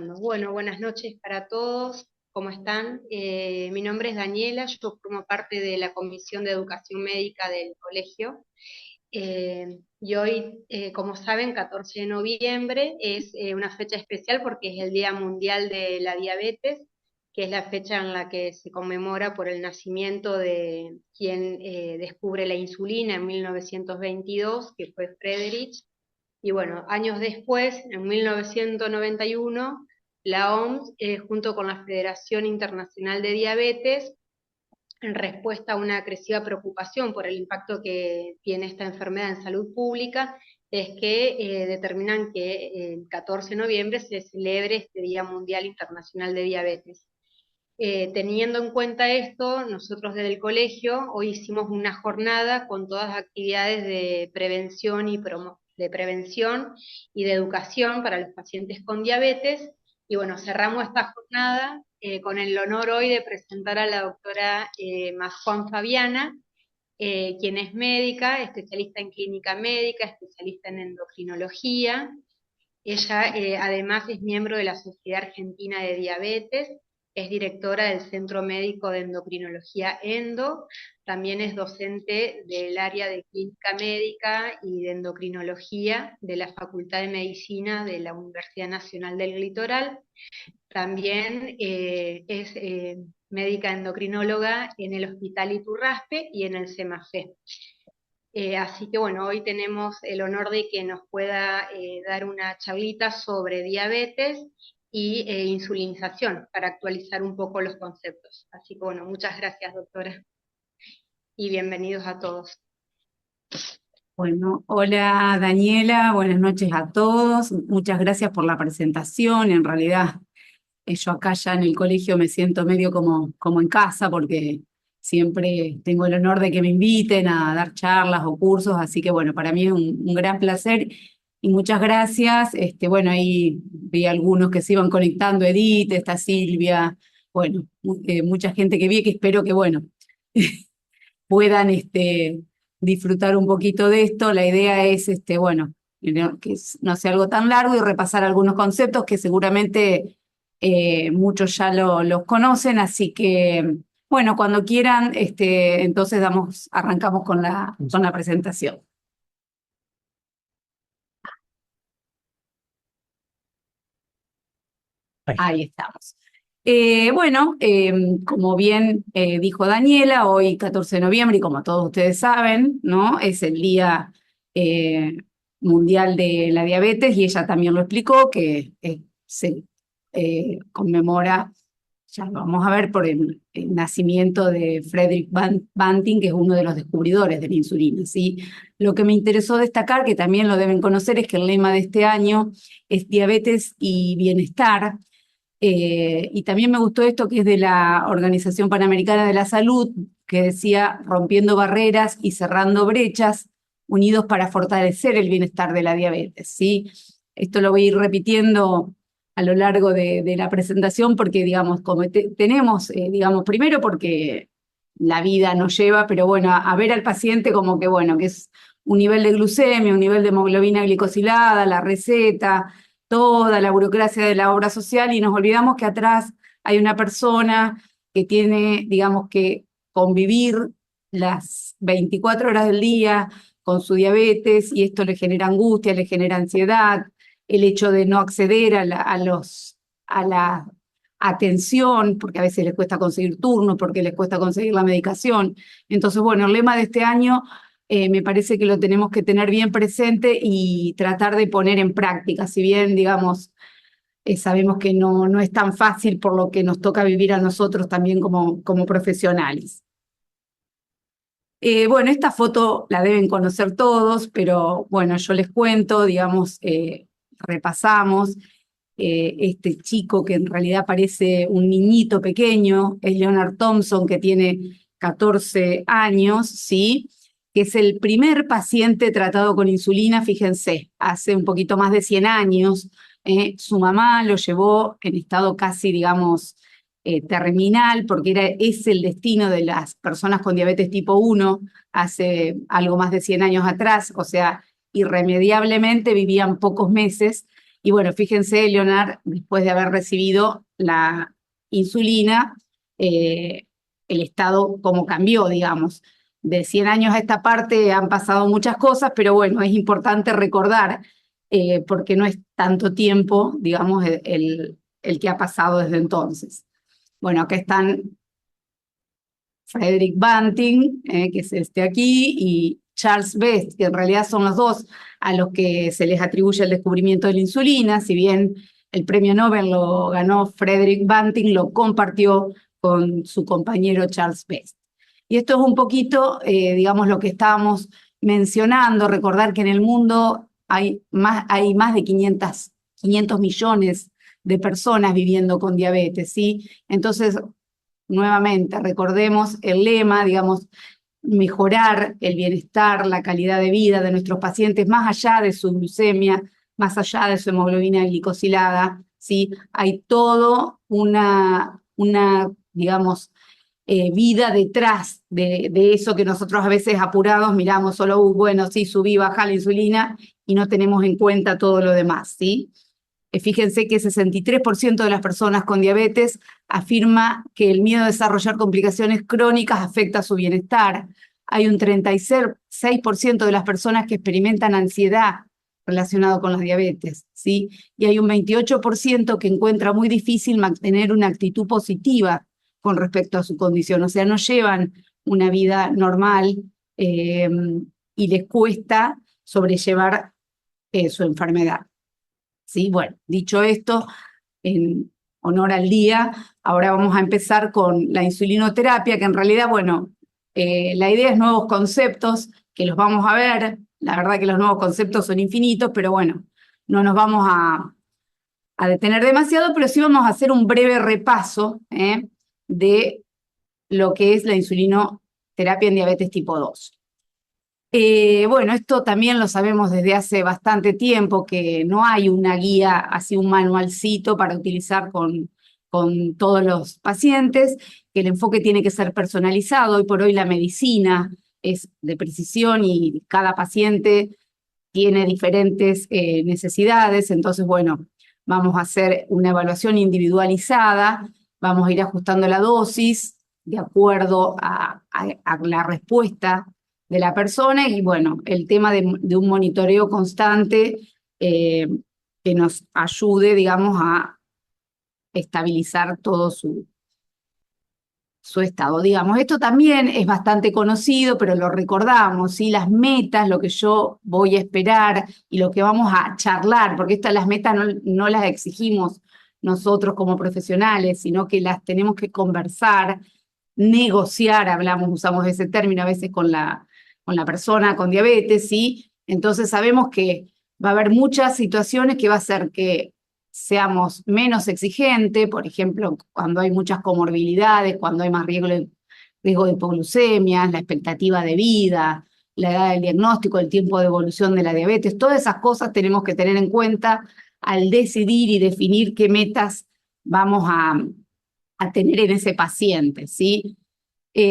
Grabando. Bueno, buenas noches para todos. ¿Cómo están? Mi nombre es Daniela, yo formo parte de la Comisión de Educación Médica del colegio. Y hoy, como saben, 14 de noviembre es una fecha especial porque es el Día Mundial de la Diabetes, que es la fecha en la que se conmemora por el nacimiento de quien descubre la insulina en 1922, que fue Friedrich. Y bueno, años después, en 1991, la OMS, junto con la Federación Internacional de Diabetes, en respuesta a una agresiva preocupación por el impacto que tiene esta enfermedad en salud pública, es que determinan que el 14 de noviembre se celebre este Día Mundial Internacional de Diabetes. Teniendo en cuenta esto, nosotros desde el colegio hoy hicimos una jornada con todas las actividades de prevención y de educación para los pacientes con diabetes. Y bueno, cerramos esta jornada con el honor hoy de presentar a la doctora Juan Fabiana, quien es médica, especialista en clínica médica, especialista en endocrinología. Ella además es miembro de la Sociedad Argentina de Diabetes, es directora del Centro Médico de Endocrinología ENDO, también es docente del área de Clínica Médica y de Endocrinología de la Facultad de Medicina de la Universidad Nacional del Litoral, también es médica endocrinóloga en el Hospital Iturraspe y en el CEMAFE. Así que bueno, hoy tenemos el honor de que nos pueda dar una charlita sobre diabetes y insulinización para actualizar un poco los conceptos. Así que bueno, muchas gracias, doctora, y bienvenidos a todos. Bueno, hola Daniela, buenas noches a todos. Muchas gracias por la presentación. En realidad, yo acá ya en el colegio me siento medio como en casa porque siempre tengo el honor de que me inviten a dar charlas o cursos, así que bueno, para mí es un gran placer y muchas gracias. Bueno, ahí vi algunos que se iban conectando, Edith, está Silvia, bueno, mucha gente que vi que espero que bueno, puedan disfrutar un poquito de esto. La idea es, bueno, que no sea algo tan largo y repasar algunos conceptos que seguramente muchos ya los conocen, así que, bueno, cuando quieran, entonces arrancamos con la presentación. Ahí estamos. Bueno, como bien dijo Daniela, hoy 14 de noviembre, y como todos ustedes saben, ¿no? Es el Día eh, Mundial de la Diabetes, y ella también lo explicó, que se conmemora, ya lo vamos a ver, por el nacimiento de Frederick Banting, que es uno de los descubridores de la insulina, ¿sí? Lo que me interesó destacar, que también lo deben conocer, es que el lema de este año es diabetes y bienestar. Y también me gustó esto que es de la Organización Panamericana de la Salud, que decía rompiendo barreras y cerrando brechas, unidos para fortalecer el bienestar de la diabetes, ¿sí? Esto lo voy a ir repitiendo a lo largo de la presentación porque, digamos, como tenemos, digamos, primero porque la vida nos lleva, pero bueno, a ver al paciente como que, bueno, que es un nivel de glucemia, un nivel de hemoglobina glicosilada, la receta, toda la burocracia de la obra social, y nos olvidamos que atrás hay una persona que tiene, digamos, que convivir las 24 horas del día con su diabetes, y esto le genera angustia, le genera ansiedad, el hecho de no acceder a la atención, porque a veces les cuesta conseguir turnos, porque les cuesta conseguir la medicación. Entonces, bueno, el lema de este año me parece que lo tenemos que tener bien presente y tratar de poner en práctica, si bien, digamos, sabemos que no es tan fácil por lo que nos toca vivir a nosotros también como profesionales. Bueno, esta foto la deben conocer todos, pero bueno, yo les cuento, digamos, repasamos. Este chico que en realidad parece un niñito pequeño, es Leonard Thompson, que tiene 14 años, ¿sí? Que es el primer paciente tratado con insulina, fíjense, hace un poquito más de 100 años. Su mamá lo llevó en estado casi, digamos, terminal, porque es el destino de las personas con diabetes tipo 1 hace algo más de 100 años atrás, o sea, irremediablemente vivían pocos meses, Y bueno, fíjense, Leonard, después de haber recibido la insulina, el estado cómo cambió, digamos. De 100 años a esta parte han pasado muchas cosas, pero bueno, es importante recordar, porque no es tanto tiempo, digamos, el que ha pasado desde entonces. Bueno, acá están Frederick Banting, que es este aquí, y Charles Best, que en realidad son los dos a los que se les atribuye el descubrimiento de la insulina. Si bien el premio Nobel lo ganó Frederick Banting, lo compartió con su compañero Charles Best. Y esto es un poquito, digamos, lo que estábamos mencionando, recordar que en el mundo hay más de 500 millones de personas viviendo con diabetes, ¿sí? Entonces, nuevamente, recordemos el lema, digamos, mejorar el bienestar, la calidad de vida de nuestros pacientes, más allá de su glucemia, más allá de su hemoglobina glicosilada, ¿sí? Hay todo digamos, vida detrás de eso que nosotros a veces apurados miramos solo, bueno, sí, subí, baja la insulina y no tenemos en cuenta todo lo demás, ¿sí? Fíjense que 63% de las personas con diabetes afirma que el miedo a desarrollar complicaciones crónicas afecta a su bienestar. Hay un 36% de las personas que experimentan ansiedad relacionado con la diabetes, ¿sí? Y hay un 28% que encuentra muy difícil mantener una actitud positiva con respecto a su condición. O sea, no llevan una vida normal, y les cuesta sobrellevar su enfermedad. ¿Sí? Bueno, dicho esto, en honor al día, ahora vamos a empezar con la insulinoterapia, que en realidad, bueno, la idea es nuevos conceptos, que los vamos a ver. La verdad que los nuevos conceptos son infinitos, pero bueno, no nos vamos a detener demasiado, pero sí vamos a hacer un breve repaso de lo que es la insulinoterapia en diabetes tipo 2. Bueno, esto también lo sabemos desde hace bastante tiempo, que no hay una guía, así un manualcito para utilizar con todos los pacientes, que el enfoque tiene que ser personalizado. Hoy por hoy la medicina es de precisión y cada paciente tiene diferentes necesidades. Entonces, bueno, vamos a hacer una evaluación individualizada, vamos a ir ajustando la dosis de acuerdo a la respuesta de la persona y bueno, el tema de un monitoreo constante, que nos ayude, digamos, a estabilizar todo su estado. Digamos, esto también es bastante conocido, pero lo recordamos, ¿sí? Las metas, lo que yo voy a esperar y lo que vamos a charlar, porque las metas no las exigimos nosotros como profesionales, sino que las tenemos que conversar, negociar, usamos ese término a veces con la persona con diabetes, ¿sí? Entonces sabemos que va a haber muchas situaciones que va a hacer que seamos menos exigentes, por ejemplo, cuando hay muchas comorbilidades, cuando hay más riesgo de hipoglucemias, la expectativa de vida, la edad del diagnóstico, el tiempo de evolución de la diabetes, todas esas cosas tenemos que tener en cuenta al decidir y definir qué metas vamos a tener en ese paciente, ¿sí?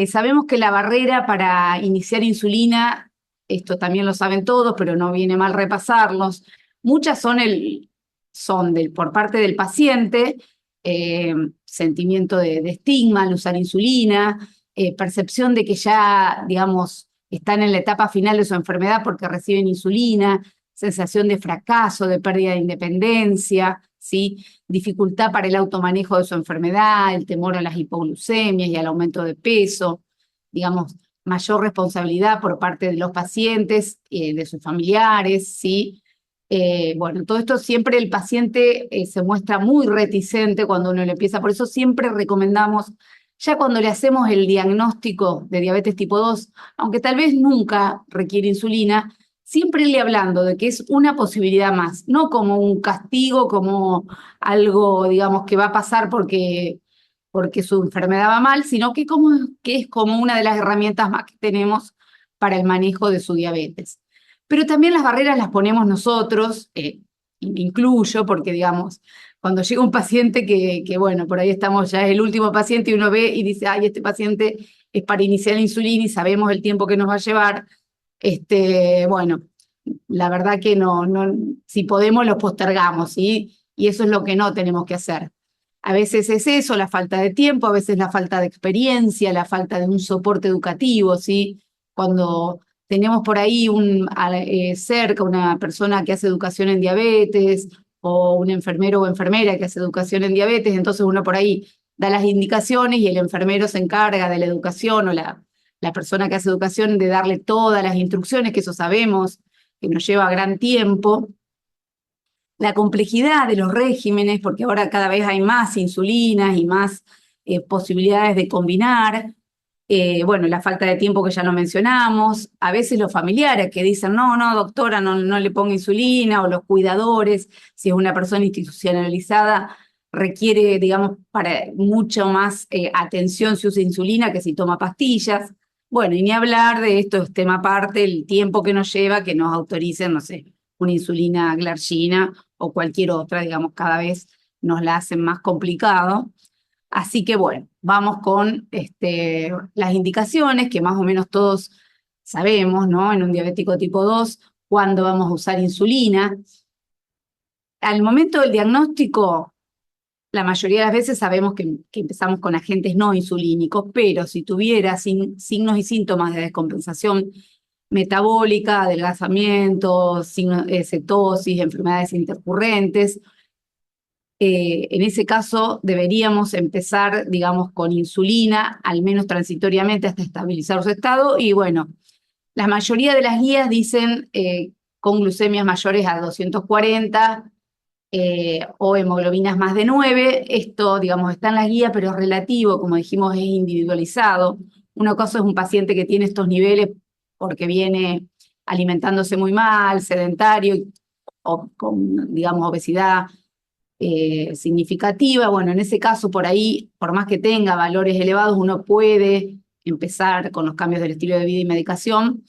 Sabemos que la barrera para iniciar insulina, esto también lo saben todos, pero no viene mal repasarlos, muchas son por parte del paciente, sentimiento de estigma al usar insulina, percepción de que ya, digamos, están en la etapa final de su enfermedad porque reciben insulina, sensación de fracaso, de pérdida de independencia, ¿sí? Dificultad para el automanejo de su enfermedad, el temor a las hipoglucemias y al aumento de peso, digamos, mayor responsabilidad por parte de los pacientes, de sus familiares, ¿sí? Bueno, todo esto siempre el paciente se muestra muy reticente cuando uno le empieza, por eso siempre recomendamos, ya cuando le hacemos el diagnóstico de diabetes tipo 2, aunque tal vez nunca requiere insulina, siempre irle hablando de que es una posibilidad más, no como un castigo, como algo, digamos, que va a pasar porque su enfermedad va mal, sino que es como una de las herramientas más que tenemos para el manejo de su diabetes. Pero también las barreras las ponemos nosotros, y me incluyo, porque digamos, cuando llega un paciente que bueno, por ahí estamos, ya es el último paciente y uno ve y dice, ay, este paciente es para iniciar la insulina y sabemos el tiempo que nos va a llevar, bueno, la verdad que si podemos lo postergamos, ¿sí? Y eso es lo que no tenemos que hacer. A veces es eso, la falta de tiempo, a veces la falta de experiencia, la falta de un soporte educativo, ¿sí? Cuando tenemos por ahí cerca una persona que hace educación en diabetes o un enfermero o enfermera que hace educación en diabetes, entonces uno por ahí da las indicaciones y el enfermero se encarga de la educación o la persona que hace educación de darle todas las instrucciones, que eso sabemos que nos lleva gran tiempo. La complejidad de los regímenes, porque ahora cada vez hay más insulinas y más posibilidades de combinar. Bueno, la falta de tiempo que ya lo mencionamos. A veces los familiares que dicen, no, no, doctora, no le ponga insulina, o los cuidadores, si es una persona institucionalizada, requiere, digamos, para mucho más atención si usa insulina que si toma pastillas. Bueno, y ni hablar de esto, es tema aparte, el tiempo que nos lleva que nos autoricen, no sé, una insulina glargina o cualquier otra, digamos, cada vez nos la hacen más complicado. Así que bueno, vamos con las indicaciones que más o menos todos sabemos, ¿no? En un diabético tipo 2, cuándo vamos a usar insulina. Al momento del diagnóstico, la mayoría de las veces sabemos que empezamos con agentes no insulínicos, pero si tuviera signos y síntomas de descompensación metabólica, adelgazamiento, cetosis, enfermedades intercurrentes, en ese caso deberíamos empezar, digamos, con insulina, al menos transitoriamente hasta estabilizar su estado. Y bueno, la mayoría de las guías dicen con glucemias mayores a 240 o hemoglobinas más de 9. Esto, digamos, está en las guías, pero es relativo, como dijimos, es individualizado. Una cosa es un paciente que tiene estos niveles porque viene alimentándose muy mal, sedentario, o con, digamos, obesidad significativa. Bueno, en ese caso, por ahí, por más que tenga valores elevados, uno puede empezar con los cambios del estilo de vida y medicación,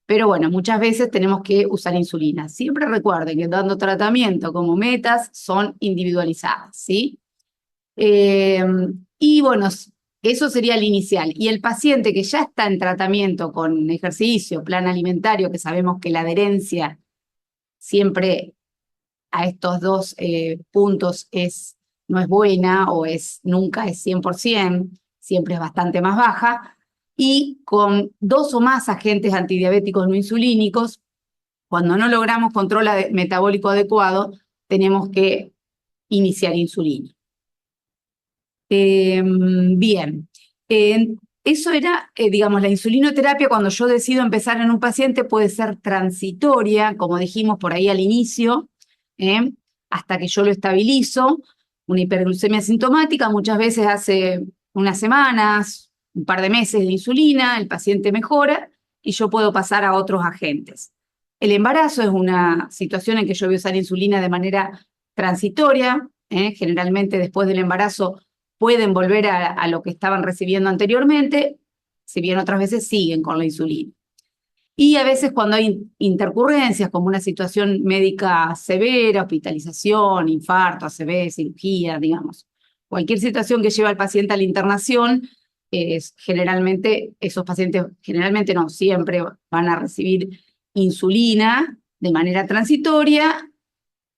pero bueno, muchas veces tenemos que usar insulina. Siempre recuerden que dando tratamiento como metas son individualizadas, ¿sí? Eh, y bueno, eso sería el inicial. Y el paciente que ya está en tratamiento con ejercicio, plan alimentario, que sabemos que la adherencia siempre a estos dos puntos no es buena o nunca es 100%, siempre es bastante más baja, y con 2 o más agentes antidiabéticos no insulínicos, cuando no logramos control metabólico adecuado, tenemos que iniciar insulina. Bien, eso era, digamos, la insulinoterapia cuando yo decido empezar en un paciente puede ser transitoria, como dijimos por ahí al inicio, hasta que yo lo estabilizo. Una hiperglucemia sintomática muchas veces hace unas semanas, un par de meses de insulina, el paciente mejora y yo puedo pasar a otros agentes. El embarazo es una situación en que yo voy a usar insulina de manera transitoria, generalmente después del embarazo pueden volver a lo que estaban recibiendo anteriormente, si bien otras veces siguen con la insulina. Y a veces cuando hay intercurrencias, como una situación médica severa, hospitalización, infarto, ACV, cirugía, digamos, cualquier situación que lleva al paciente a la internación, generalmente esos pacientes, generalmente no, siempre van a recibir insulina de manera transitoria.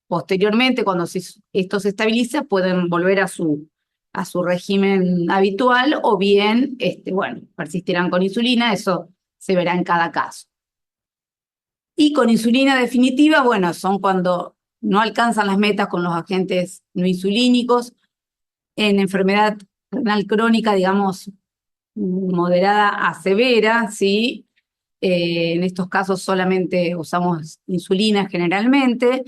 Posteriormente, cuando esto se estabiliza, pueden volver a su régimen habitual o bien, bueno, persistirán con insulina, eso se verá en cada caso. Y con insulina definitiva, bueno, son cuando no alcanzan las metas con los agentes no insulínicos, en enfermedad renal crónica, digamos, moderada a severa, ¿sí? En estos casos solamente usamos insulina generalmente.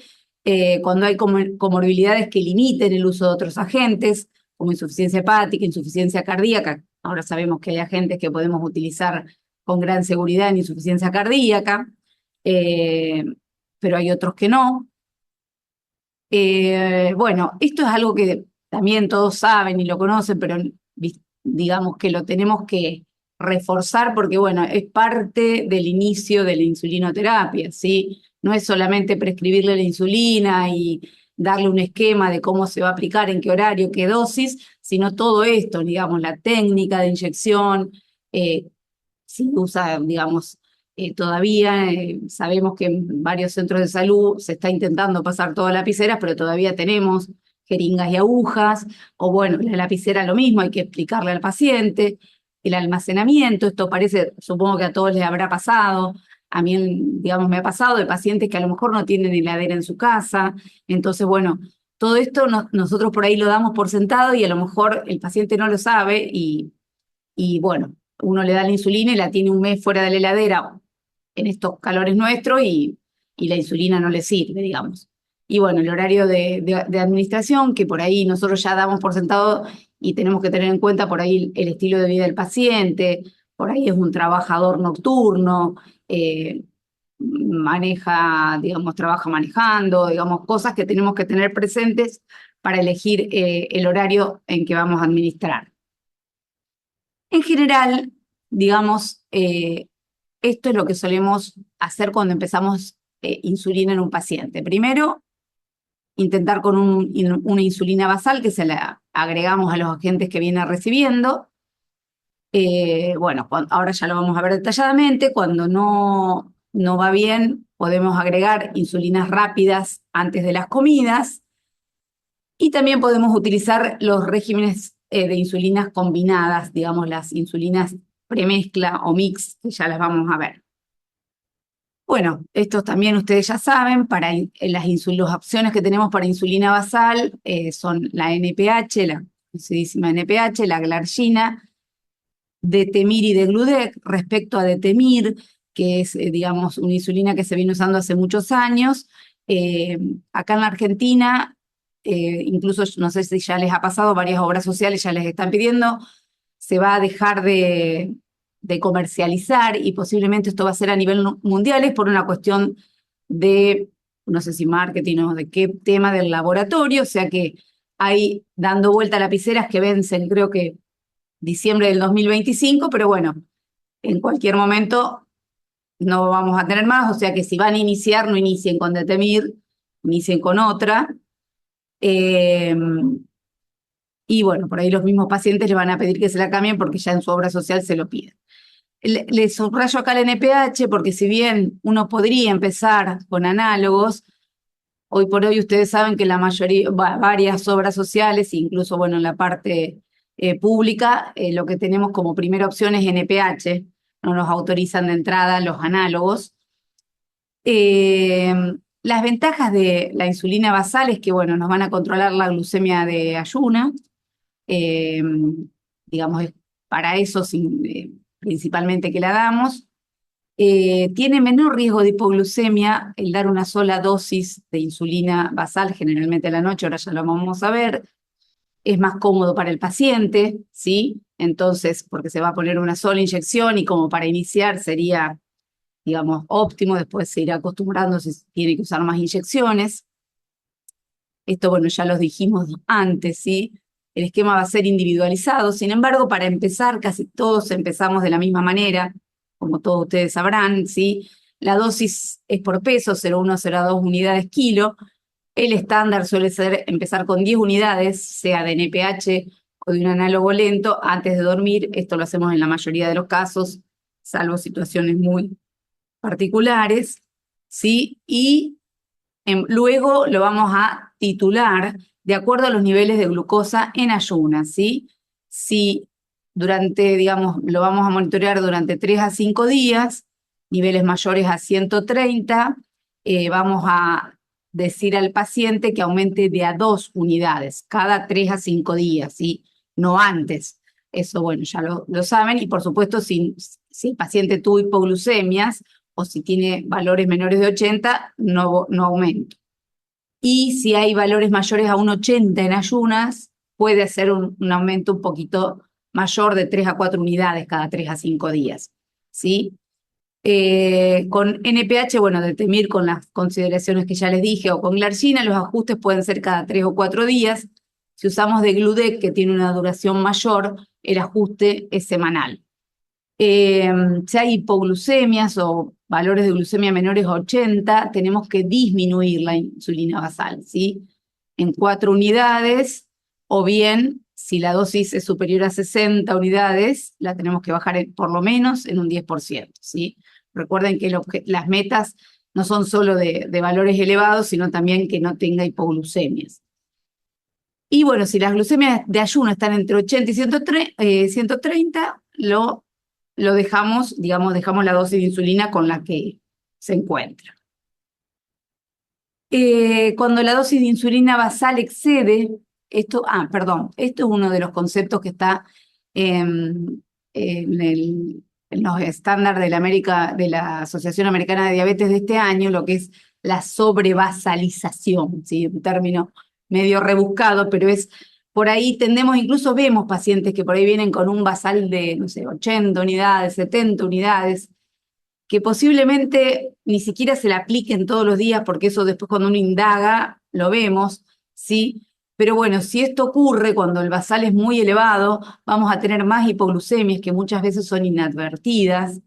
Cuando hay comorbilidades que limiten el uso de otros agentes, como insuficiencia hepática, insuficiencia cardíaca, ahora sabemos que hay agentes que podemos utilizar con gran seguridad en insuficiencia cardíaca, pero hay otros que no. Bueno, esto es algo que también todos saben y lo conocen, pero digamos que lo tenemos que reforzar porque, bueno, es parte del inicio de la insulinoterapia, ¿sí? No es solamente prescribirle la insulina y darle un esquema de cómo se va a aplicar, en qué horario, qué dosis, sino todo esto, digamos, la técnica de inyección, si usa, digamos, Todavía sabemos que en varios centros de salud se está intentando pasar todas lapiceras, pero todavía tenemos jeringas y agujas, o bueno, la lapicera lo mismo, hay que explicarle al paciente, el almacenamiento, esto parece, supongo que a todos les habrá pasado, a mí, digamos, me ha pasado de pacientes que a lo mejor no tienen heladera en su casa, entonces, bueno, todo esto nosotros por ahí lo damos por sentado y a lo mejor el paciente no lo sabe y bueno, uno le da la insulina y la tiene un mes fuera de la heladera en estos calores nuestros y la insulina no le sirve, digamos. Y bueno, el horario de administración, que por ahí nosotros ya damos por sentado y tenemos que tener en cuenta por ahí el estilo de vida del paciente, por ahí es un trabajador nocturno, maneja, digamos, trabaja manejando, digamos, cosas que tenemos que tener presentes para elegir el horario en que vamos a administrar. En general, digamos, esto es lo que solemos hacer cuando empezamos insulina en un paciente. Primero, intentar con una insulina basal que se la agregamos a los agentes que viene recibiendo. Bueno, ahora ya lo vamos a ver detalladamente. Cuando no va bien, podemos agregar insulinas rápidas antes de las comidas. Y también podemos utilizar los regímenes de insulinas combinadas, digamos, las insulinas premezcla o mix, que ya las vamos a ver. Bueno, estos también ustedes ya saben, para las opciones que tenemos para insulina basal son la NPH, la conocidísima NPH, la glargina, Detemir y Degludec. Respecto a Detemir, que es, digamos, una insulina que se viene usando hace muchos años, acá en la Argentina, incluso no sé si ya les ha pasado, varias obras sociales ya les están pidiendo, se va a dejar de comercializar y posiblemente esto va a ser a nivel mundial, es por una cuestión de, no sé si marketing o de qué tema del laboratorio, o sea que hay dando vuelta lapiceras que vencen, creo que diciembre del 2025, pero bueno, en cualquier momento no vamos a tener más, o sea que si van a iniciar, no inicien con Detemir, inicien con otra. Y bueno, por ahí los mismos pacientes le van a pedir que se la cambien porque ya en su obra social se lo piden. Le subrayo acá el NPH porque si bien uno podría empezar con análogos, hoy por hoy ustedes saben que la mayoría, varias obras sociales, incluso bueno, en la parte pública, lo que tenemos como primera opción es NPH, no nos autorizan de entrada los análogos. Las ventajas de la insulina basal es que bueno, nos van a controlar la glucemia de ayuna, digamos, es para eso principalmente que la damos. Tiene menor riesgo de hipoglucemia el dar una sola dosis de insulina basal, generalmente a la noche, ahora ya lo vamos a ver. Es más cómodo para el paciente, ¿sí? Entonces, porque se va a poner una sola inyección y como para iniciar sería, digamos, óptimo, después se irá acostumbrando si tiene que usar más inyecciones. Esto, bueno, ya los dijimos antes, ¿sí? El esquema va a ser individualizado, sin embargo, para empezar, casi todos empezamos de la misma manera, como todos ustedes sabrán, ¿sí? La dosis es por peso, 0,1 a 0,2 unidades kilo. El estándar suele ser empezar con 10 unidades, sea de NPH o de un análogo lento, antes de dormir. Esto lo hacemos en la mayoría de los casos, salvo situaciones muy particulares, ¿sí? Y luego lo vamos a titular de acuerdo a los niveles de glucosa en ayunas, ¿sí? Si durante, digamos, lo vamos a monitorear durante 3 a 5 días, niveles mayores a 130, vamos a decir al paciente que aumente de a 2 unidades cada 3 a 5 días, ¿sí? No antes. Eso, bueno, ya lo saben. Y por supuesto, si el paciente tuvo hipoglucemias o si tiene valores menores de 80, no aumento. Y si hay valores mayores a un 80 en ayunas, puede hacer un aumento un poquito mayor de 3 a 4 unidades cada 3 a 5 días, ¿sí? Con NPH, bueno, Detemir con las consideraciones que ya les dije, o con glargina, los ajustes pueden ser cada 3 o 4 días. Si usamos Degludec, que tiene una duración mayor, el ajuste es semanal. Si hay hipoglucemias o valores de glucemia menores a 80, tenemos que disminuir la insulina basal, ¿sí? En 4 unidades, o bien, si la dosis es superior a 60 unidades, la tenemos que bajar por lo menos en un 10%, ¿sí? Recuerden que las metas no son solo de valores elevados, sino también que no tenga hipoglucemias. Y bueno, si las glucemias de ayuno están entre 80 y 130, lo dejamos, digamos, dejamos la dosis de insulina con la que se encuentra. Cuando la dosis de insulina basal excede, esto es uno de los conceptos que está en los estándares de la Asociación Americana de Diabetes de este año, lo que es la sobrebasalización, ¿sí? Un término medio rebuscado, pero es por ahí incluso vemos pacientes que por ahí vienen con un basal de, no sé, 80 unidades, 70 unidades, que posiblemente ni siquiera se le apliquen todos los días, porque eso después cuando uno indaga lo vemos, ¿sí? Pero bueno, si esto ocurre cuando el basal es muy elevado, vamos a tener más hipoglucemias que muchas veces son inadvertidas.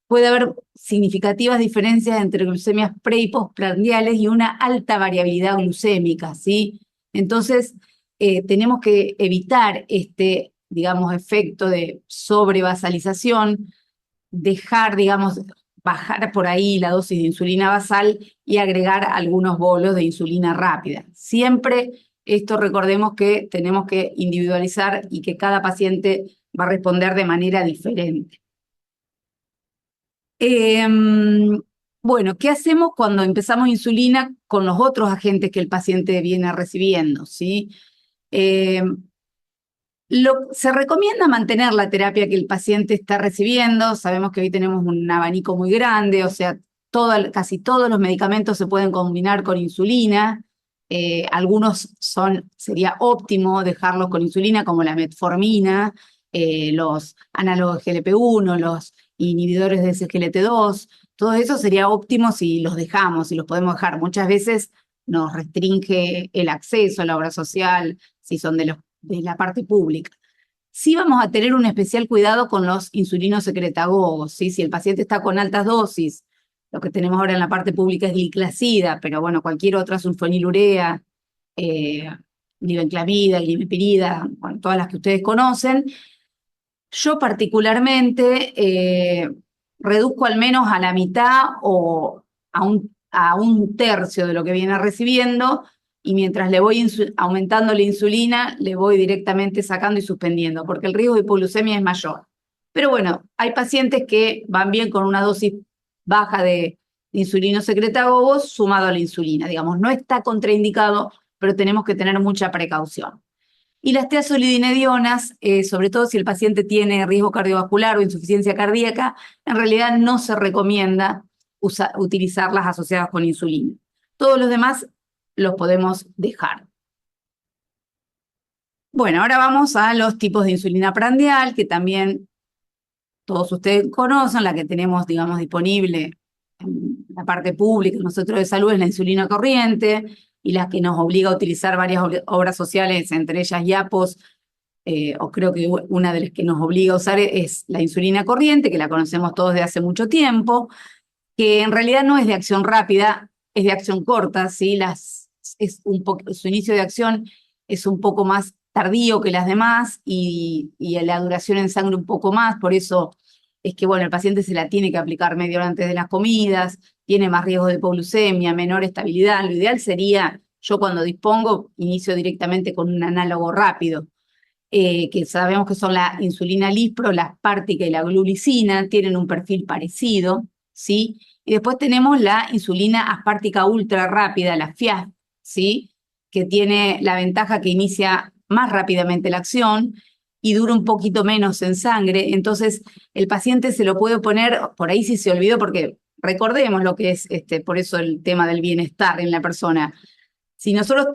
Puede haber significativas diferencias entre glucemias pre y postprandiales y una alta variabilidad glucémica, ¿sí? Entonces, tenemos que evitar este, digamos, efecto de sobrebasalización, dejar, digamos, bajar por ahí la dosis de insulina basal y agregar algunos bolos de insulina rápida. Siempre esto recordemos que tenemos que individualizar y que cada paciente va a responder de manera diferente. Bueno, ¿qué hacemos cuando empezamos insulina con los otros agentes que el paciente viene recibiendo? ¿Sí? Se recomienda mantener la terapia que el paciente está recibiendo. Sabemos que hoy tenemos un abanico muy grande, o sea, casi todos los medicamentos se pueden combinar con insulina. Algunos sería óptimo dejarlos con insulina, como la metformina, los análogos GLP-1, los inhibidores de SGLT2. Todo eso sería óptimo si los dejamos, si los podemos dejar. Muchas veces nos restringe el acceso a la obra social, si son de la parte pública. Sí vamos a tener un especial cuidado con los insulinos secretagogos, ¿sí? Si el paciente está con altas dosis, lo que tenemos ahora en la parte pública es gliclazida, pero bueno, cualquier otra sulfonilurea, glibenclamida, glimepirida, bueno, todas las que ustedes conocen. Yo particularmente reduzco al menos a la mitad o a un tercio de lo que viene recibiendo, y mientras le voy aumentando la insulina, le voy directamente sacando y suspendiendo, porque el riesgo de hipoglucemia es mayor. Pero bueno, hay pacientes que van bien con una dosis baja de insulinosecretagogos sumado a la insulina. Digamos, no está contraindicado, pero tenemos que tener mucha precaución. Y las tiazolidinedionas, sobre todo si el paciente tiene riesgo cardiovascular o insuficiencia cardíaca, en realidad no se recomienda utilizarlas asociadas con insulina. Todos los demás los podemos dejar. Bueno, ahora vamos a los tipos de insulina prandial, que también todos ustedes conocen, la que tenemos, digamos, disponible en la parte pública, nosotros de salud, es la insulina corriente, y la que nos obliga a utilizar varias obras sociales, entre ellas IAPOS, o creo que una de las que nos obliga a usar es la insulina corriente, que la conocemos todos de hace mucho tiempo, que en realidad no es de acción rápida, es de acción corta, ¿sí? Su inicio de acción es un poco más tardío que las demás y la duración en sangre un poco más, por eso es que, bueno, el paciente se la tiene que aplicar media hora antes de las comidas, tiene más riesgo de hipoglucemia, menor estabilidad. Lo ideal sería, yo cuando dispongo, inicio directamente con un análogo rápido, que sabemos que son la insulina lispro, la aspártica y la glulicina, tienen un perfil parecido, ¿sí? Y después tenemos la insulina aspártica ultra rápida, la FIAF, ¿sí? Que tiene la ventaja que inicia más rápidamente la acción y dura un poquito menos en sangre. Entonces, el paciente se lo puede poner, por ahí si se olvidó, porque recordemos lo que es, por eso el tema del bienestar en la persona. Si nosotros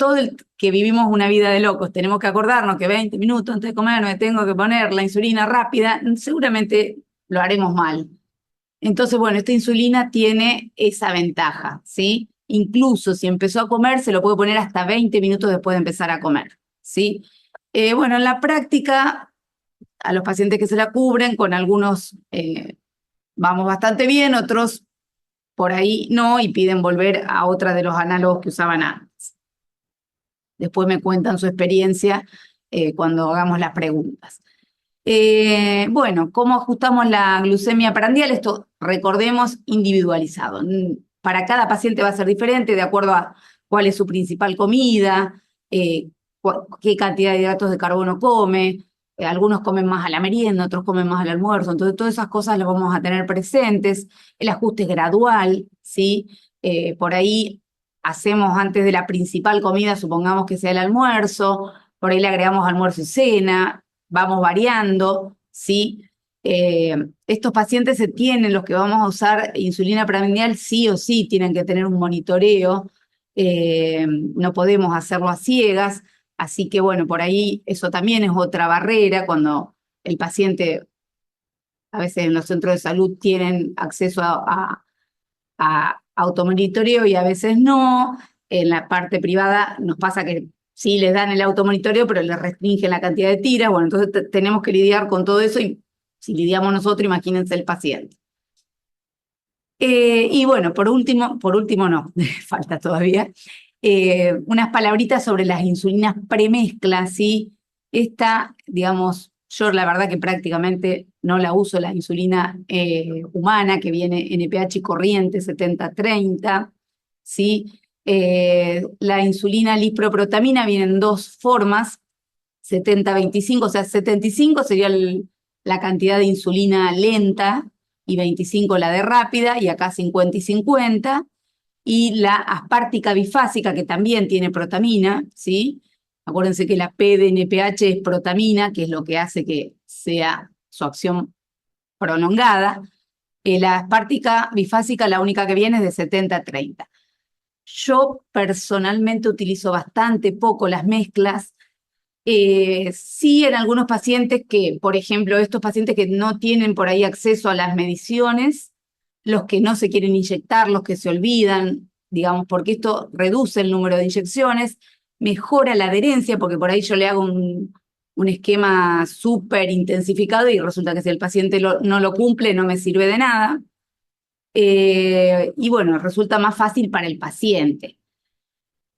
que vivimos una vida de locos tenemos que acordarnos que 20 minutos antes de comer me tengo que poner la insulina rápida, seguramente lo haremos mal. Entonces, bueno, esta insulina tiene esa ventaja, ¿sí? Incluso si empezó a comer, se lo puede poner hasta 20 minutos después de empezar a comer, ¿sí? Bueno, en la práctica, a los pacientes que se la cubren, con algunos vamos bastante bien, otros por ahí no, y piden volver a otra de los análogos que usaban antes. Después me cuentan su experiencia cuando hagamos las preguntas. Bueno, ¿cómo ajustamos la glucemia prandial? Esto, recordemos, individualizado. Para cada paciente va a ser diferente de acuerdo a cuál es su principal comida, qué cantidad de hidratos de carbono come. Algunos comen más a la merienda, otros comen más al almuerzo. Entonces, todas esas cosas las vamos a tener presentes. El ajuste es gradual, ¿sí? Por ahí hacemos antes de la principal comida, supongamos que sea el almuerzo, por ahí le agregamos almuerzo y cena, vamos variando, ¿sí? Estos pacientes se tienen, los que vamos a usar insulina prandial, sí o sí tienen que tener un monitoreo, no podemos hacerlo a ciegas, así que bueno, por ahí eso también es otra barrera cuando el paciente, a veces en los centros de salud tienen acceso a automonitoreo y a veces no. En la parte privada nos pasa que sí les dan el automonitoreo, pero les restringen la cantidad de tiras. Bueno, entonces tenemos que lidiar con todo eso y si lidiamos nosotros, imagínense el paciente. Y bueno, por último no, falta todavía, unas palabritas sobre las insulinas premezclas, ¿sí? Esta, digamos, yo la verdad que prácticamente no la uso, la insulina humana, que viene NPH y corriente 70-30, ¿sí? La insulina liproprotamina viene en dos formas, 70-25, o sea, 75 sería la cantidad de insulina lenta, y 25 la de rápida, y acá 50 y 50, y la aspártica bifásica, que también tiene protamina, ¿sí? Acuérdense que la P de NPH es protamina, que es lo que hace que sea su acción prolongada. La aspártica bifásica, la única que viene es de 70-30. Yo personalmente utilizo bastante poco las mezclas. Sí, en algunos pacientes que, por ejemplo, estos pacientes que no tienen por ahí acceso a las mediciones, los que no se quieren inyectar, los que se olvidan, digamos, porque esto reduce el número de inyecciones, mejora la adherencia, porque por ahí yo le hago un esquema súper intensificado y resulta que si el paciente no lo cumple no me sirve de nada. Y bueno, resulta más fácil para el paciente.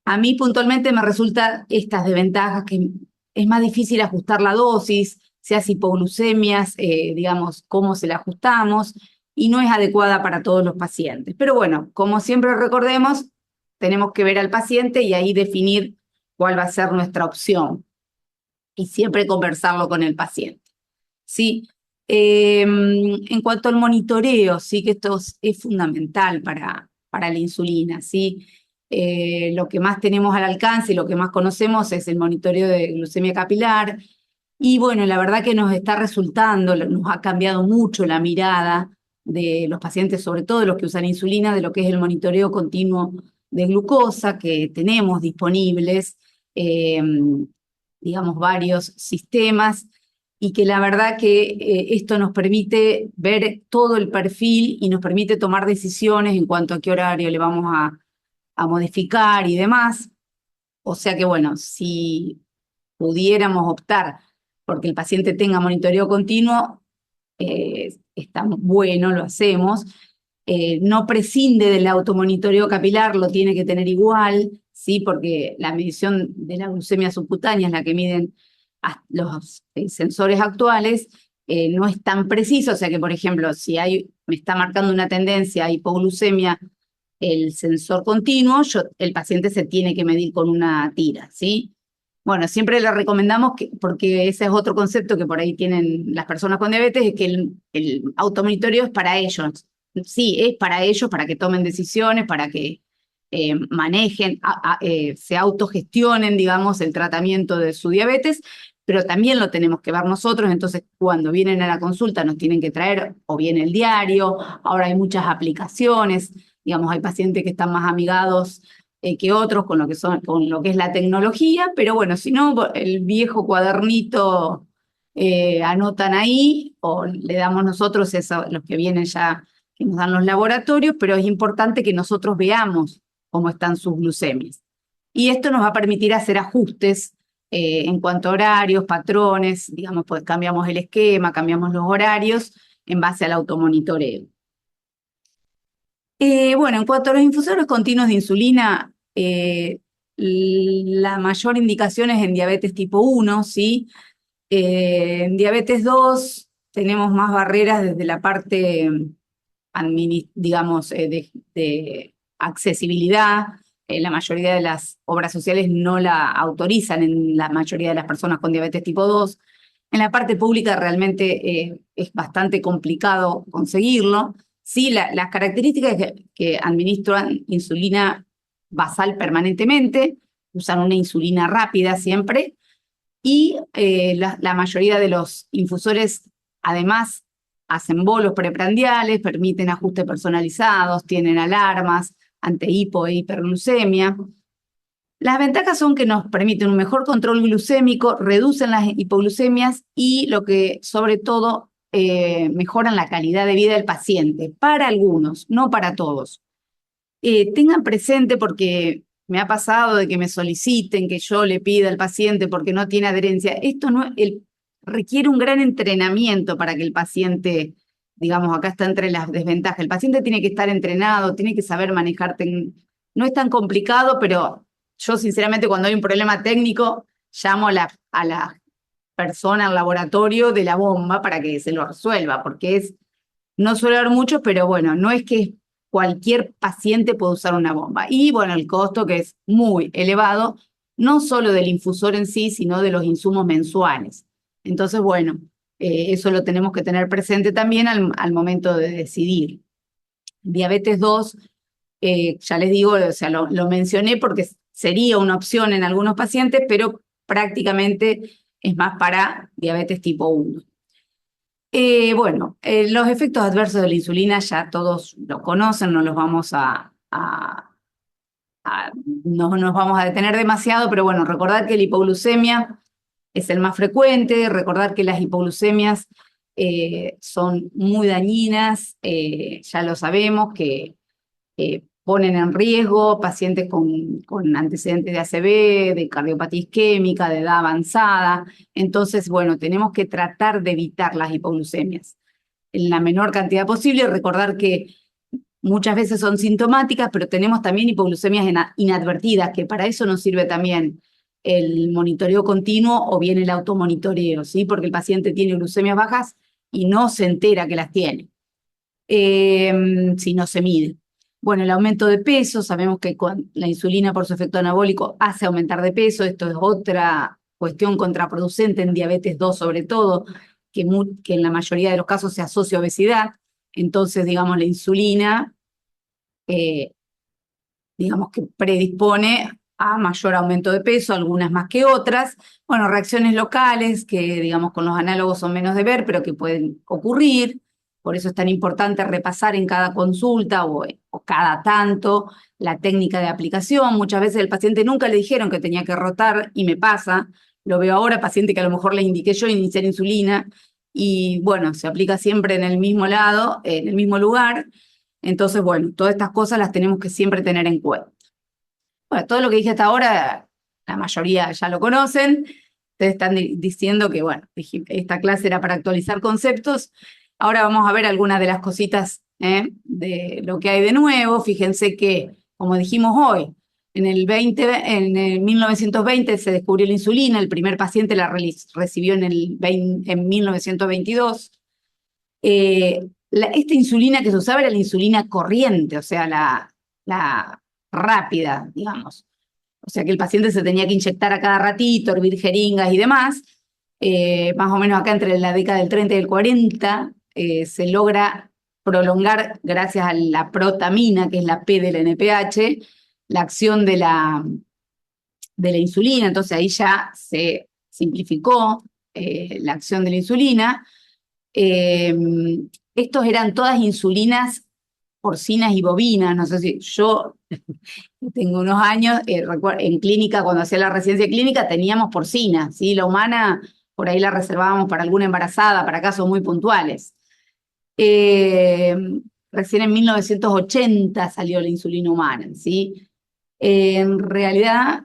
A mí puntualmente me resulta estas desventajas, que es más difícil ajustar la dosis, se hace hipoglucemias, digamos, cómo se la ajustamos, y no es adecuada para todos los pacientes. Pero bueno, como siempre recordemos, tenemos que ver al paciente y ahí definir cuál va a ser nuestra opción. Y siempre conversarlo con el paciente. ¿Sí? En cuanto al monitoreo, sí que esto es fundamental para la insulina, ¿sí? Lo que más tenemos al alcance y lo que más conocemos es el monitoreo de glucemia capilar. Y bueno, la verdad que nos está resultando, nos ha cambiado mucho la mirada de los pacientes, sobre todo los que usan insulina, de lo que es el monitoreo continuo de glucosa que tenemos disponibles, digamos, varios sistemas, y que la verdad que esto nos permite ver todo el perfil y nos permite tomar decisiones en cuanto a qué horario le vamos a modificar y demás. O sea que bueno, si pudiéramos optar porque el paciente tenga monitoreo continuo, está bueno, lo hacemos. No prescinde del automonitoreo capilar, lo tiene que tener igual, ¿sí? Porque la medición de la glucemia subcutánea es la que miden los sensores actuales, no es tan preciso, o sea que, por ejemplo, si me está marcando una tendencia a hipoglucemia el sensor continuo, el paciente se tiene que medir con una tira, ¿sí? Bueno, siempre le recomendamos, porque ese es otro concepto que por ahí tienen las personas con diabetes, es que el automonitoreo es para ellos. Sí, es para ellos, para que tomen decisiones, para que manejen, se autogestionen, digamos, el tratamiento de su diabetes, pero también lo tenemos que ver nosotros. Entonces, cuando vienen a la consulta nos tienen que traer o bien el diario, ahora hay muchas aplicaciones, digamos, hay pacientes que están más amigados que otros con lo que es la tecnología, pero bueno, si no, el viejo cuadernito anotan ahí, o le damos nosotros eso, los que vienen ya, que nos dan los laboratorios, pero es importante que nosotros veamos cómo están sus glucemias. Y esto nos va a permitir hacer ajustes en cuanto a horarios, patrones, digamos, pues cambiamos el esquema, cambiamos los horarios en base al automonitoreo. Bueno, en cuanto a los infusores continuos de insulina, la mayor indicación es en diabetes tipo 1, ¿sí? En diabetes 2 tenemos más barreras desde la parte, digamos, de accesibilidad. La mayoría de las obras sociales no la autorizan en la mayoría de las personas con diabetes tipo 2. En la parte pública realmente es bastante complicado conseguirlo. Sí, las características que administran insulina basal permanentemente, usan una insulina rápida siempre, y la mayoría de los infusores además hacen bolos preprandiales, permiten ajustes personalizados, tienen alarmas ante hipo e hiperglucemia. Las ventajas son que nos permiten un mejor control glucémico, reducen las hipoglucemias y lo que sobre todo mejoran la calidad de vida del paciente, para algunos, no para todos. Tengan presente, porque me ha pasado de que me soliciten que yo le pida al paciente porque no tiene adherencia. Esto no, requiere un gran entrenamiento para que el paciente, digamos, acá está entre las desventajas. El paciente tiene que estar entrenado, tiene que saber manejar. No es tan complicado, pero yo sinceramente cuando hay un problema técnico llamo a la persona al laboratorio de la bomba para que se lo resuelva, porque no suele haber mucho, pero bueno, no es que cualquier paciente puede usar una bomba. Y bueno, el costo que es muy elevado, no solo del infusor en sí, sino de los insumos mensuales. Entonces, bueno, eso lo tenemos que tener presente también al momento de decidir. Diabetes 2, ya les digo, o sea, lo mencioné porque sería una opción en algunos pacientes, pero prácticamente es más para diabetes tipo 1. Bueno, los efectos adversos de la insulina ya todos lo conocen, no los vamos no nos vamos a detener demasiado, pero bueno, recordar que la hipoglucemia es el más frecuente, recordar que las hipoglucemias son muy dañinas, ya lo sabemos, que ponen en riesgo pacientes con antecedentes de ACV, de cardiopatía isquémica, de edad avanzada. Entonces, bueno, tenemos que tratar de evitar las hipoglucemias en la menor cantidad posible. Recordar que muchas veces son sintomáticas, pero tenemos también hipoglucemias inadvertidas, que para eso nos sirve también el monitoreo continuo o bien el automonitoreo, ¿sí? Porque el paciente tiene glucemias bajas y no se entera que las tiene, si no se mide. Bueno, el aumento de peso, sabemos que la insulina por su efecto anabólico hace aumentar de peso. Esto es otra cuestión contraproducente en diabetes 2 sobre todo, que en la mayoría de los casos se asocia a obesidad. Entonces, digamos, la insulina, digamos que predispone a mayor aumento de peso, algunas más que otras. Bueno, reacciones locales que, digamos, con los análogos son menos de ver, pero que pueden ocurrir. Por eso es tan importante repasar en cada consulta o cada tanto la técnica de aplicación. Muchas veces el paciente nunca le dijeron que tenía que rotar, y me pasa, lo veo ahora, paciente que a lo mejor le indiqué yo iniciar insulina, y bueno, se aplica siempre en el mismo lado, en el mismo lugar. Entonces, bueno, todas estas cosas las tenemos que siempre tener en cuenta. Bueno, todo lo que dije hasta ahora, la mayoría ya lo conocen. Ustedes están diciendo que, bueno, esta clase era para actualizar conceptos. Ahora vamos a ver algunas de las cositas de lo que hay de nuevo. Fíjense que, como dijimos hoy, en el 1920 se descubrió la insulina. El primer paciente la recibió en 1922. Esta insulina que se usaba era la insulina corriente, o sea, la rápida, digamos. O sea, que el paciente se tenía que inyectar a cada ratito, hervir jeringas y demás. Más o menos acá entre la década del 30 y el 40 se logra prolongar, gracias a la protamina, que es la P del NPH, la acción de la insulina. Entonces ahí ya se simplificó la acción de la insulina. Estos eran todas insulinas porcinas y bovinas. No sé si yo tengo unos años, en clínica, cuando hacía la residencia clínica, teníamos porcina, ¿sí? La humana, por ahí la reservábamos para alguna embarazada, para casos muy puntuales. Recién en 1980 salió la insulina humana, ¿sí? En realidad,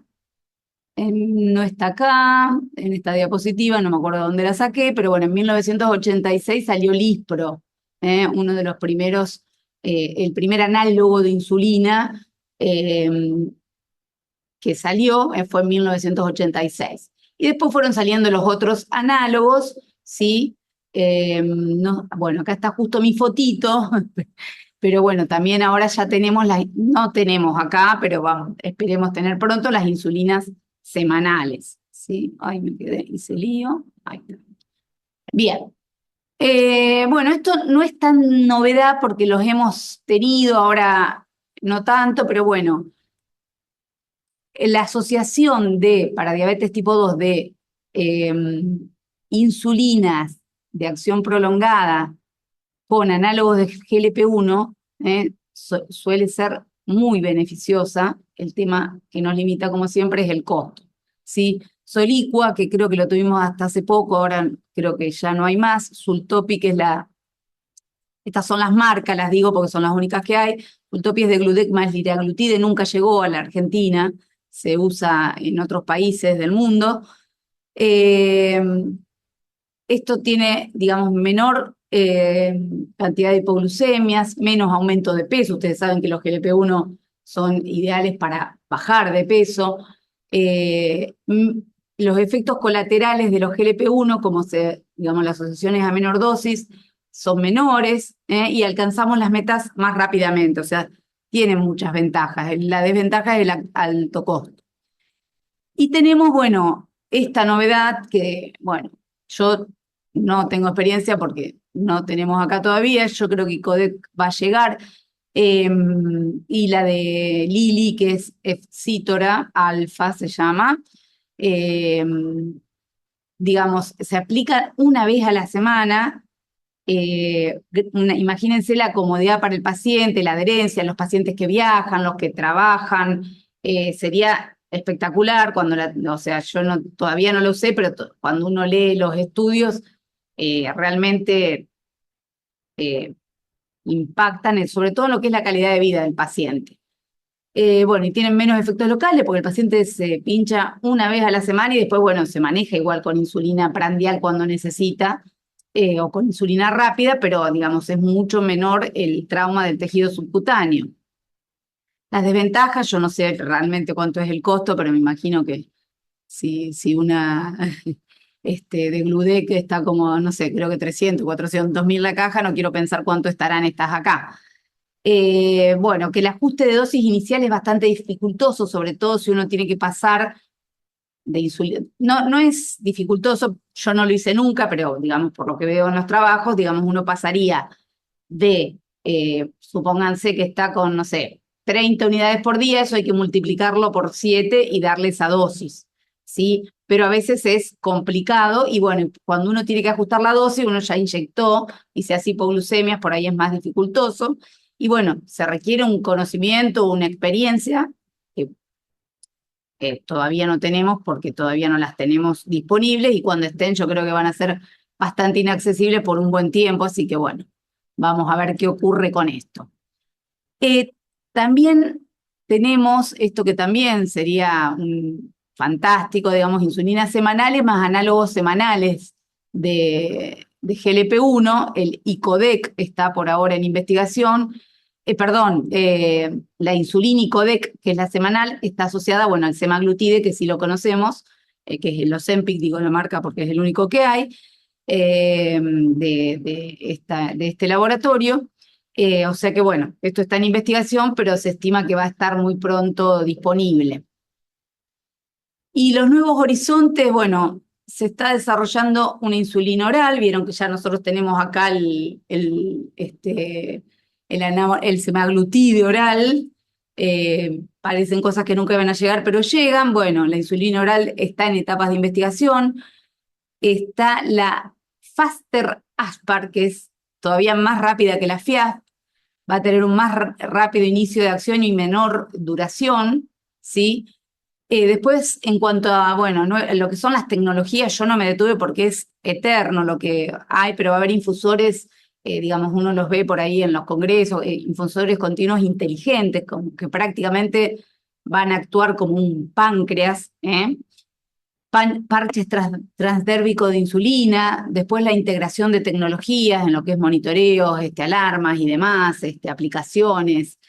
no está acá, en esta diapositiva, no me acuerdo dónde la saqué, pero bueno, en 1986 salió Lispro, uno de los primeros, el primer análogo de insulina que salió fue en 1986. Y después fueron saliendo los otros análogos, ¿sí? Bueno, acá está justo mi fotito, pero bueno, también ahora ya tenemos no tenemos acá, pero vamos, esperemos tener pronto las insulinas semanales, ¿sí? Ay, me quedé, hice lío. Ahí está. Bien. Bueno, esto no es tan novedad porque los hemos tenido ahora, no tanto, pero bueno, la asociación para diabetes tipo 2 de eh, insulinas de acción prolongada con análogos de GLP-1 suele ser muy beneficiosa. El tema que nos limita, como siempre, es el costo. ¿Sí? Soliqua, que creo que lo tuvimos hasta hace poco, ahora creo que ya no hay más. Sultopi, que es estas son las marcas, las digo porque son las únicas que hay. Sultopi es de Gludec más liraglutide, nunca llegó a la Argentina, se usa en otros países del mundo. Eh, Esto tiene, digamos, menor cantidad de hipoglucemias, menos aumento de peso. Ustedes saben que los GLP-1 son ideales para bajar de peso. Los efectos colaterales de los GLP-1, como digamos, las asociaciones a menor dosis, son menores y alcanzamos las metas más rápidamente. O sea, tienen muchas ventajas. La desventaja es el alto costo. Y tenemos, bueno, esta novedad que, bueno, yo no tengo experiencia porque no tenemos acá todavía, yo creo que Codec va a llegar, y la de Lilly, que es Efsitora Alfa se llama, eh, digamos, se aplica una vez a la semana. Imagínense la comodidad para el paciente, la adherencia, los pacientes que viajan, los que trabajan, sería espectacular cuando o sea, yo todavía no lo sé, pero cuando uno lee los estudios, realmente impactan, sobre todo en lo que es la calidad de vida del paciente. Bueno, y tienen menos efectos locales porque el paciente se pincha una vez a la semana y después, bueno, se maneja igual con insulina prandial cuando necesita, o con insulina rápida, pero digamos es mucho menor el trauma del tejido subcutáneo. Las desventajas, yo no sé realmente cuánto es el costo, pero me imagino que si una de Gludec está como, no sé, creo que 300, 400.000 la caja, no quiero pensar cuánto estarán estas acá. Bueno, que el ajuste de dosis inicial es bastante dificultoso, sobre todo si uno tiene que pasar de insulina. No, no es dificultoso, yo no lo hice nunca, pero digamos, por lo que veo en los trabajos, digamos, uno pasaría supónganse que está con, no sé, 30 unidades por día, eso hay que multiplicarlo por 7 y darle esa dosis, ¿sí? Pero a veces es complicado y bueno, cuando uno tiene que ajustar la dosis, uno ya inyectó y se hace hipoglucemias, por ahí es más dificultoso. Y bueno, se requiere un conocimiento, una experiencia que todavía no tenemos porque todavía no las tenemos disponibles y cuando estén yo creo que van a ser bastante inaccesibles por un buen tiempo, así que bueno, vamos a ver qué ocurre con esto. También tenemos esto que también sería fantástico, digamos, insulinas semanales más análogos semanales de GLP-1, el ICODEC está por ahora en investigación, la insulina ICODEC, que es la semanal, está asociada, bueno, al semaglutide, que sí lo conocemos, que es el Ozempic, digo la marca porque es el único que hay, de este laboratorio. O sea que bueno, esto está en investigación, pero se estima que va a estar muy pronto disponible. Y los nuevos horizontes, bueno, se está desarrollando una insulina oral, vieron que ya nosotros tenemos acá el semaglutide oral, parecen cosas que nunca van a llegar, pero llegan. Bueno, la insulina oral está en etapas de investigación, está la Faster Aspart, que es todavía más rápida que la FIASP, va a tener un más rápido inicio de acción y menor duración, ¿sí? Después, en cuanto a, bueno, lo que son las tecnologías, yo no me detuve porque es eterno lo que hay, pero va a haber infusores, digamos, uno los ve por ahí en los congresos, infusores continuos inteligentes, que prácticamente van a actuar como un páncreas, parches transdérmicos de insulina, después la integración de tecnologías en lo que es monitoreos, alarmas y demás, aplicaciones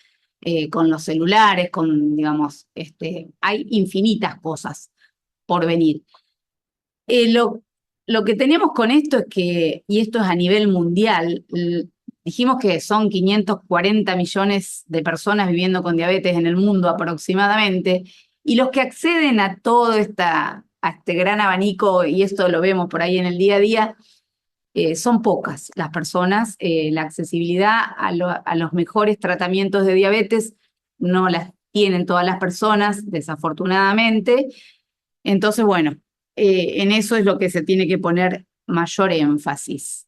con los celulares, digamos, hay infinitas cosas por venir. Eh, lo, lo que tenemos con esto es que, y esto es a nivel mundial, dijimos que son 540 millones de personas viviendo con diabetes en el mundo aproximadamente, y los que acceden a todo a este gran abanico, y esto lo vemos por ahí en el día a día, son pocas las personas. La accesibilidad a los mejores tratamientos de diabetes no las tienen todas las personas, desafortunadamente. Entonces, bueno, en eso es lo que se tiene que poner mayor énfasis.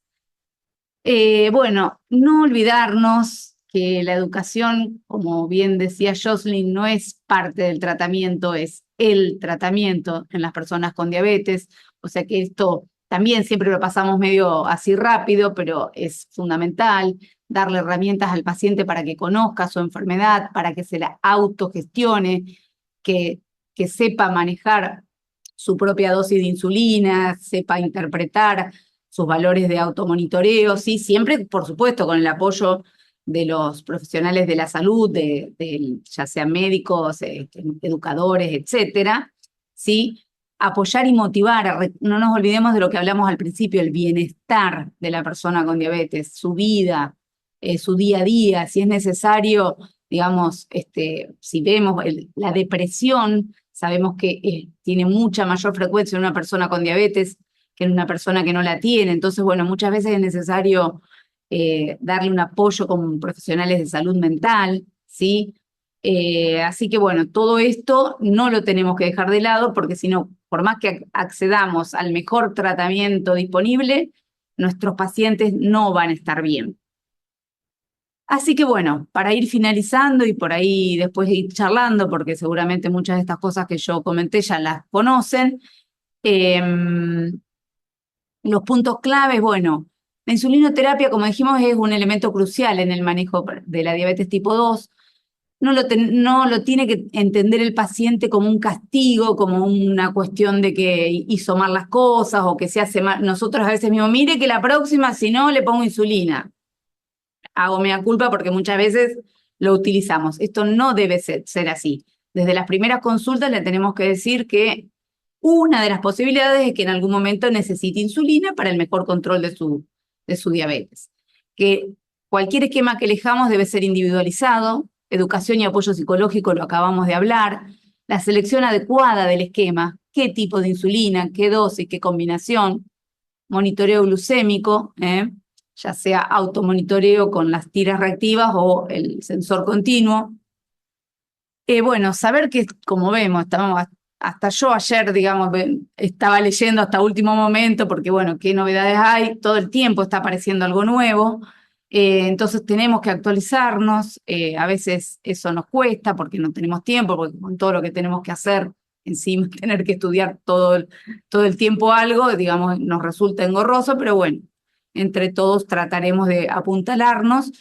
Bueno, no olvidarnos que la educación, como bien decía Jocelyn, no es parte del tratamiento, es el tratamiento en las personas con diabetes. O sea que esto también siempre lo pasamos medio así rápido, pero es fundamental darle herramientas al paciente para que conozca su enfermedad, para que se la autogestione, que, que sepa manejar su propia dosis de insulina, sepa interpretar sus valores de automonitoreo, sí, siempre, por supuesto, con el apoyo de los profesionales de la salud, ya sean médicos, educadores, etcétera, ¿sí? Apoyar y motivar, no nos olvidemos de lo que hablamos al principio, el bienestar de la persona con diabetes, su vida, su día a día, si es necesario, digamos, si vemos la depresión, sabemos que tiene mucha mayor frecuencia en una persona con diabetes que en una persona que no la tiene. Entonces, bueno, muchas veces es necesario darle un apoyo con profesionales de salud mental, ¿sí? Así que, bueno, todo esto no lo tenemos que dejar de lado porque si no, por más que accedamos al mejor tratamiento disponible, nuestros pacientes no van a estar bien. Así que bueno, para ir finalizando y por ahí después ir charlando, porque seguramente muchas de estas cosas que yo comenté ya las conocen, eh, los puntos claves, bueno, la insulinoterapia, como dijimos, es un elemento crucial en el manejo de la diabetes tipo 2. No lo tiene que entender el paciente como un castigo, como una cuestión de que hizo mal las cosas o que se hace mal. Nosotros a veces mismos, mire que la próxima, si no, le pongo insulina. Hago mea culpa porque muchas veces lo utilizamos. Esto no debe ser así. Desde las primeras consultas le tenemos que decir que una de las posibilidades es que en algún momento necesite insulina para el mejor control de su diabetes. Que cualquier esquema que elijamos debe ser individualizado, educación y apoyo psicológico lo acabamos de hablar, la selección adecuada del esquema, qué tipo de insulina, qué dosis, qué combinación, monitoreo glucémico, ya sea automonitoreo con las tiras reactivas o el sensor continuo. Bueno, saber que, como vemos, hasta yo ayer, digamos, estaba leyendo hasta último momento, porque bueno, qué novedades hay, todo el tiempo está apareciendo algo nuevo, entonces tenemos que actualizarnos, a veces eso nos cuesta porque no tenemos tiempo, porque con todo lo que tenemos que hacer, encima tener que estudiar todo el tiempo algo, digamos, nos resulta engorroso, pero bueno, entre todos trataremos de apuntalarnos.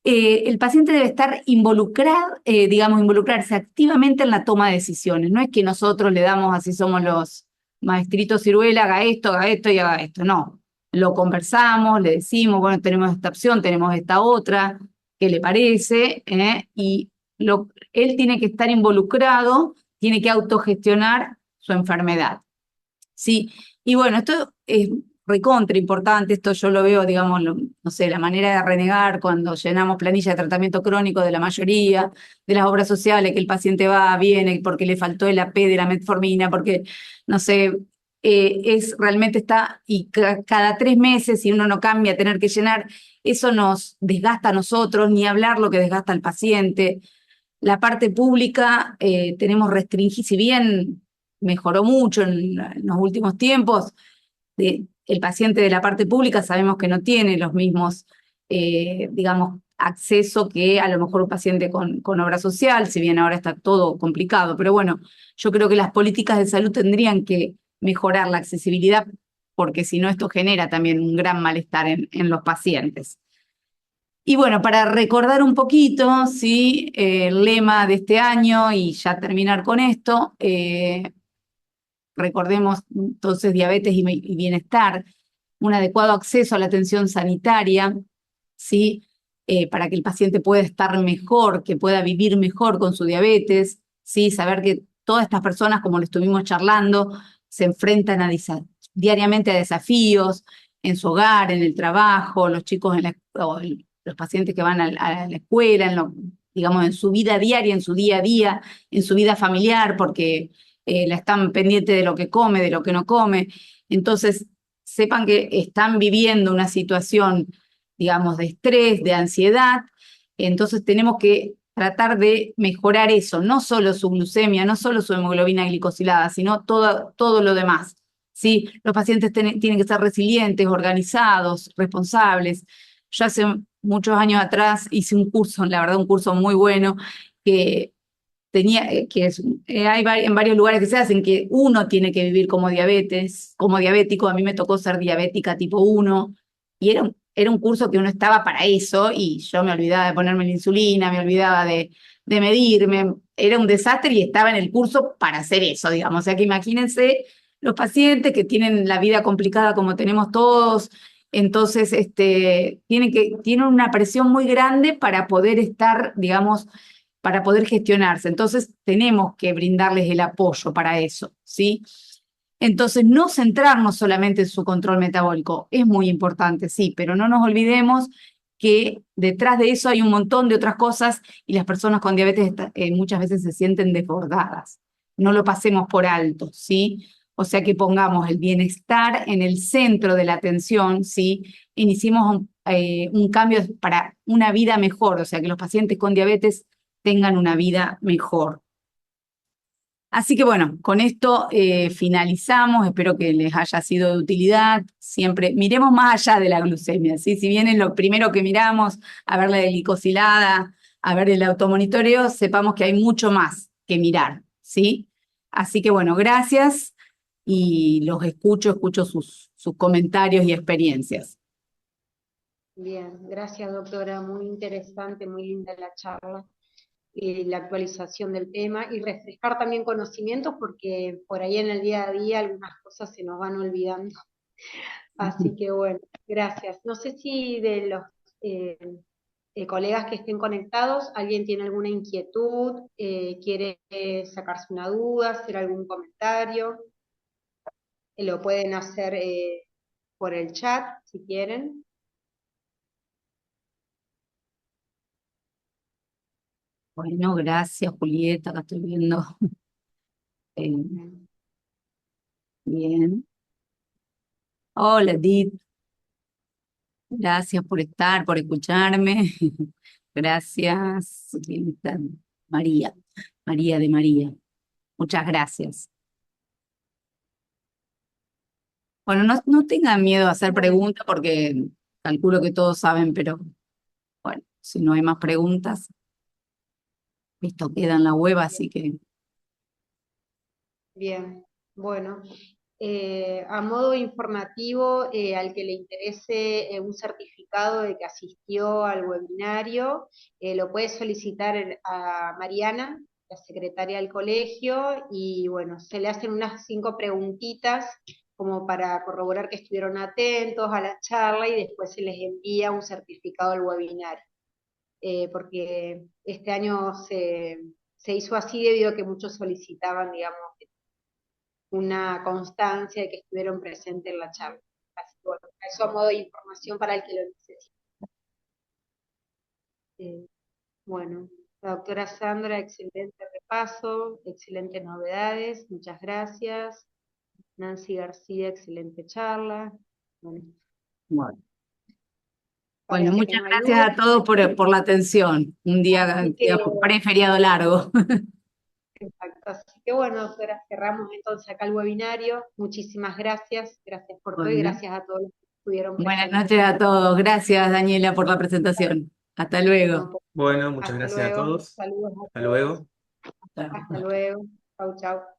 El paciente debe estar involucrado, digamos, involucrarse activamente en la toma de decisiones. No es que nosotros le damos, así somos los maestritos ciruela, haga esto y haga esto. No, lo conversamos, le decimos, bueno, tenemos esta opción, tenemos esta otra, ¿qué le parece? Y él tiene que estar involucrado, tiene que autogestionar su enfermedad. Sí, y bueno, esto es recontra importante, esto yo lo veo, digamos, no sé, la manera de renegar cuando llenamos planilla de tratamiento crónico de la mayoría de las obras sociales, que el paciente va, viene porque le faltó el AP de la metformina, porque, no sé, realmente está, y cada 3 meses, si uno no cambia, tener que llenar, eso nos desgasta a nosotros, ni hablar lo que desgasta al paciente. La parte pública tenemos restringido, si bien mejoró mucho en los últimos tiempos, el paciente de la parte pública sabemos que no tiene los mismos, digamos, acceso que a lo mejor un paciente con obra social, si bien ahora está todo complicado. Pero bueno, yo creo que las políticas de salud tendrían que mejorar la accesibilidad, porque si no esto genera también un gran malestar en los pacientes. Y bueno, para recordar un poquito, ¿sí? El lema de este año y ya terminar con esto, recordemos entonces diabetes y bienestar, un adecuado acceso a la atención sanitaria, ¿sí? Para que el paciente pueda estar mejor, que pueda vivir mejor con su diabetes, ¿sí? Saber que todas estas personas, como lo estuvimos charlando, se enfrentan diariamente a desafíos en su hogar, en el trabajo, los chicos los pacientes que van a la escuela, digamos, en su vida diaria, en su día a día, en su vida familiar, porque la están pendiente de lo que come, de lo que no come. Entonces, sepan que están viviendo una situación, digamos, de estrés, de ansiedad. Entonces tenemos que tratar de mejorar eso, no solo su glucemia, no solo su hemoglobina glicosilada, sino todo lo demás. ¿Sí? Los pacientes tienen que ser resilientes, organizados, responsables. Yo hace muchos años atrás hice un curso, la verdad un curso muy bueno, que hay en varios lugares que se hacen, que uno tiene que vivir como como diabético. A mí me tocó ser diabética tipo 1 y era un curso que uno estaba para eso y yo me olvidaba de ponerme la insulina, me olvidaba de medirme, era un desastre y estaba en el curso para hacer eso, digamos. O sea que imagínense los pacientes que tienen la vida complicada como tenemos todos, entonces tienen una presión muy grande para poder estar, digamos, para poder gestionarse. Entonces, tenemos que brindarles el apoyo para eso, ¿sí? Entonces, no centrarnos solamente en su control metabólico, es muy importante, sí, pero no nos olvidemos que detrás de eso hay un montón de otras cosas y las personas con diabetes muchas veces se sienten desbordadas. No lo pasemos por alto, ¿sí? O sea que pongamos el bienestar en el centro de la atención, ¿sí? Iniciemos un cambio para una vida mejor, o sea que los pacientes con diabetes tengan una vida mejor. Así que bueno, con esto finalizamos, espero que les haya sido de utilidad. Siempre miremos más allá de la glucemia, ¿sí? Si bien es lo primero que miramos, a ver la glicosilada, a ver el automonitoreo, sepamos que hay mucho más que mirar, ¿sí? Así que bueno, gracias y los escucho sus comentarios y experiencias. Bien, gracias doctora, muy interesante, muy linda la charla, la actualización del tema y refrescar también conocimientos porque por ahí en el día a día algunas cosas se nos van olvidando. Así que bueno, gracias. No sé si de los eh, colegas que estén conectados, alguien tiene alguna inquietud, quiere sacarse una duda, hacer algún comentario, lo pueden hacer por el chat si quieren. Bueno, gracias Julieta, acá estoy viendo. Eh, bien. Hola, Edith. Gracias por estar, por escucharme. Gracias, ¿quién está? María, María de María. Muchas gracias. Bueno, no tengan miedo a hacer Bueno, preguntas porque calculo que todos saben, pero bueno, si no hay más preguntas, esto queda en la web, así que bien, bueno. A modo informativo, al que le interese un certificado de que asistió al webinario, lo puede solicitar a Mariana, la secretaria del colegio, y bueno, se le hacen unas 5 preguntitas como para corroborar que estuvieron atentos a la charla y después se les envía un certificado del webinario. Porque este año se hizo así debido a que muchos solicitaban, digamos, una constancia de que estuvieron presentes en la charla. Así que bueno, eso a modo de información para el que lo necesite. Bueno, la doctora Sandra, excelente repaso, excelentes novedades, muchas gracias. Nancy García, excelente charla. Bueno, bueno. Bueno, parece que muchas no hay gracias dudas, a todos por la atención. Un día, así que, digamos, preferiado largo. exacto. Así que bueno, doctora, cerramos entonces acá el webinario. Muchísimas gracias, gracias por todo y Bueno, gracias a todos los que estuvieron buenas presentes. noches a todos. Gracias, Daniela, por la presentación. Hasta luego. No, Bueno, muchas hasta gracias a luego, todos. saludos a Hasta todos. luego. Hasta luego. Chau, chau.